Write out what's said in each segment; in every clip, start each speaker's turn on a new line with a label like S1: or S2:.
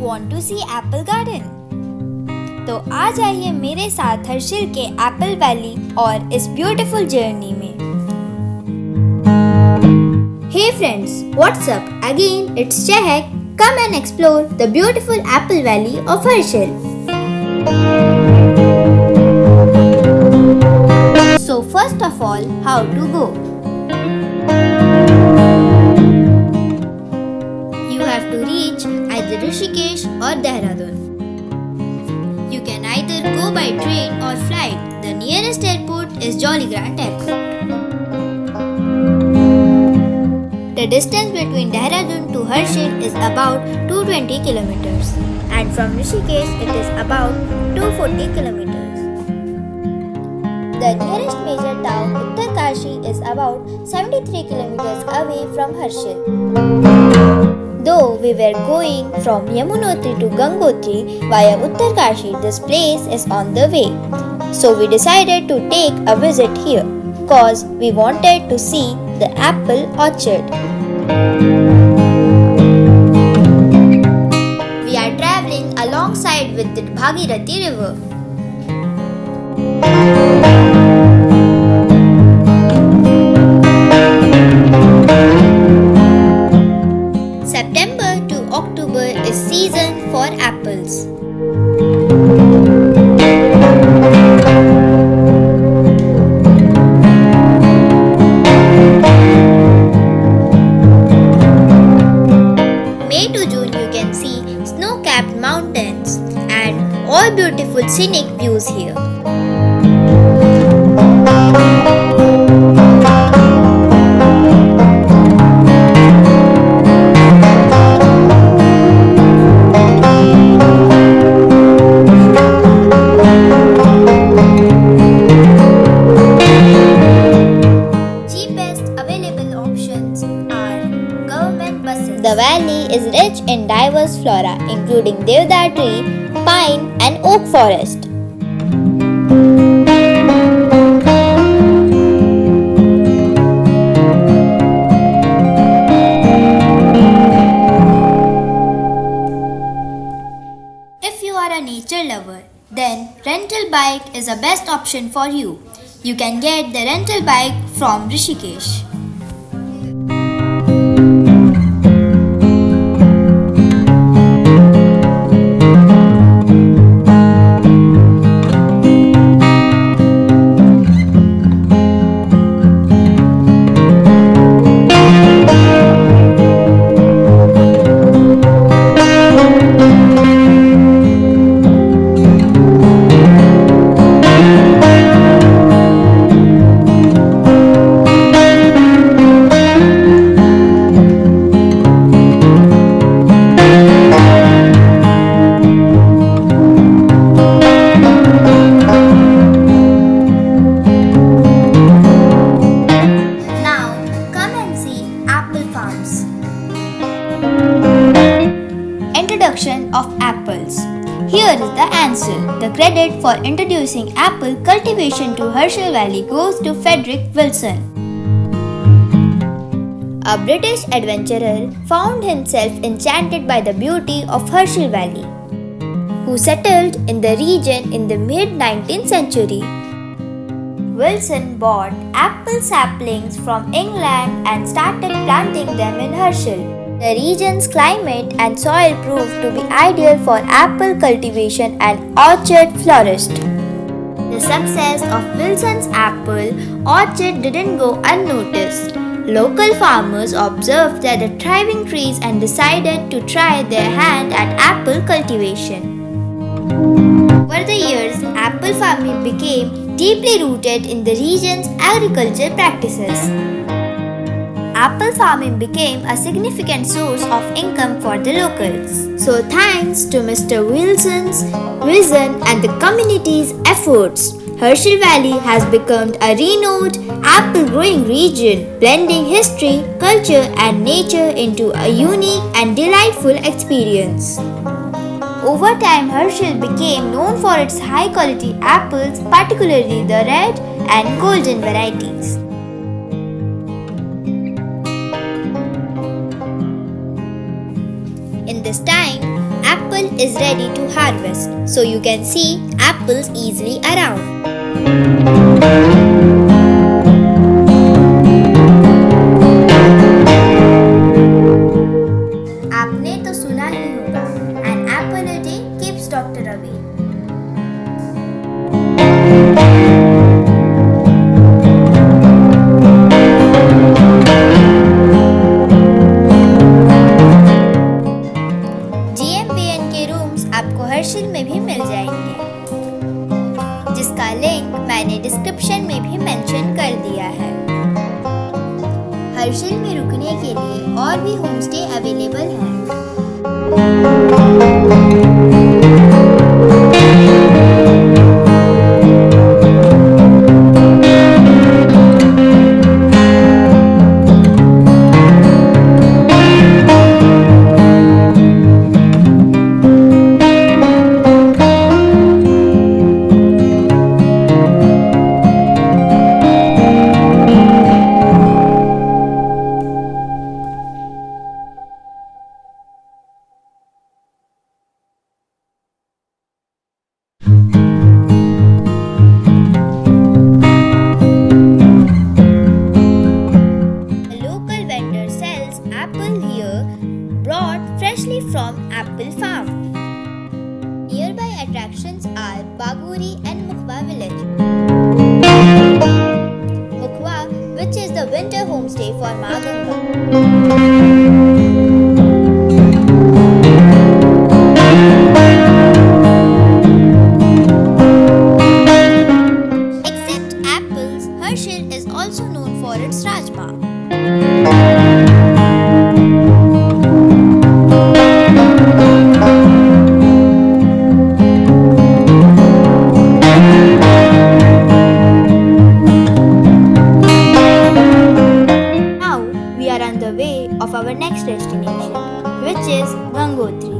S1: want to see apple garden? तो आ जाइए मेरे साथ हर्षिल के एप्पल वैली और इस ब्यूटीफुल जर्नी में। Hey friends, what's up? Again, it's Chahak. Come and explore the beautiful apple valley of Harsil. So first of all, how to go? You have to reach either Rishikesh or Dehradun. You can either go by train or flight. The nearest airport is Jolly Grant Airport. The distance between Dehradun to Harsil is about 220 kilometers and from Rishikesh it is about 240 kilometers. The nearest major town, Uttarkashi, is about 73 kilometers away from Harsil. Though we were going from Yamunotri to Gangotri via Uttarkashi, this place is on the way. So we decided to take a visit here cause we wanted to see the apple orchard. We are traveling alongside with the Bhagirathi River. September to October is season for apples. May to June you can see snow-capped mountains and all beautiful scenic views here. The valley is rich in diverse flora including deodar tree, pine and oak forest. If you are a nature lover, then rental bike is the best option for you. You can get the rental bike from Rishikesh. Introduction of apples. Here is the answer. The credit for introducing apple cultivation to Harsil Valley goes to Frederick Wilson. A British adventurer found himself enchanted by the beauty of Harsil Valley, who settled in the region in the mid-19th century. Wilson bought apple saplings from England and started planting them in Harsil. The region's climate and soil proved to be ideal for apple cultivation and orchard florist. The success of Wilson's apple orchard didn't go unnoticed. Local farmers observed the thriving trees and decided to try their hand at apple cultivation. Over the years, apple farming became deeply rooted in the region's agricultural practices. Apple farming became a significant source of income for the locals. So thanks to Mr. Wilson's vision and the community's efforts, Harsil Valley has become a renowned apple growing region, blending history, culture and nature into a unique and delightful experience. Over time, Harsil became known for its high quality apples, particularly the red and golden varieties. In this time, apple is ready to harvest, so you can see apples easily around. आपने तो सुना ही होगा, an apple a day keeps doctor away. GMPN के rooms आपको हर्षिल में भी मिल जाएंगे, जिसका लिंक मैंने डिस्क्रिप्शन में भी मेंशन कर दिया है। हर्षिल में रुकने के लिए और भी होमस्टे अवेलेबल हैं। From apple farm. Nearby attractions are Baguri and Mukhwa village. Mukhwa, which is the winter homestay for Ma Ganga. Except apples, Harshil is also known for its rajma. Of our next destination, which is Gangotri.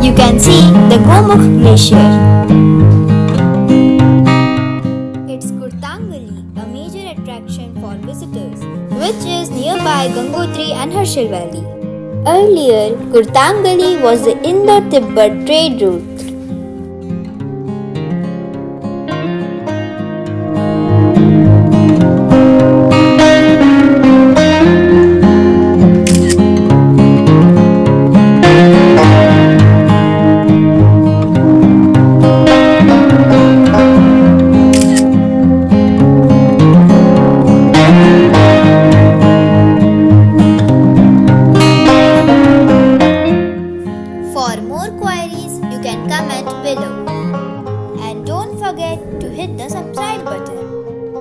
S1: You can see the Gomukh glacier. It's Gurtang Gali, a major attraction for visitors, which is nearby Gangotri and Harsil Valley. Earlier, Gurtang Gali was the Indo-Tibet trade route. For more queries, you can comment below. And don't forget to hit the subscribe button.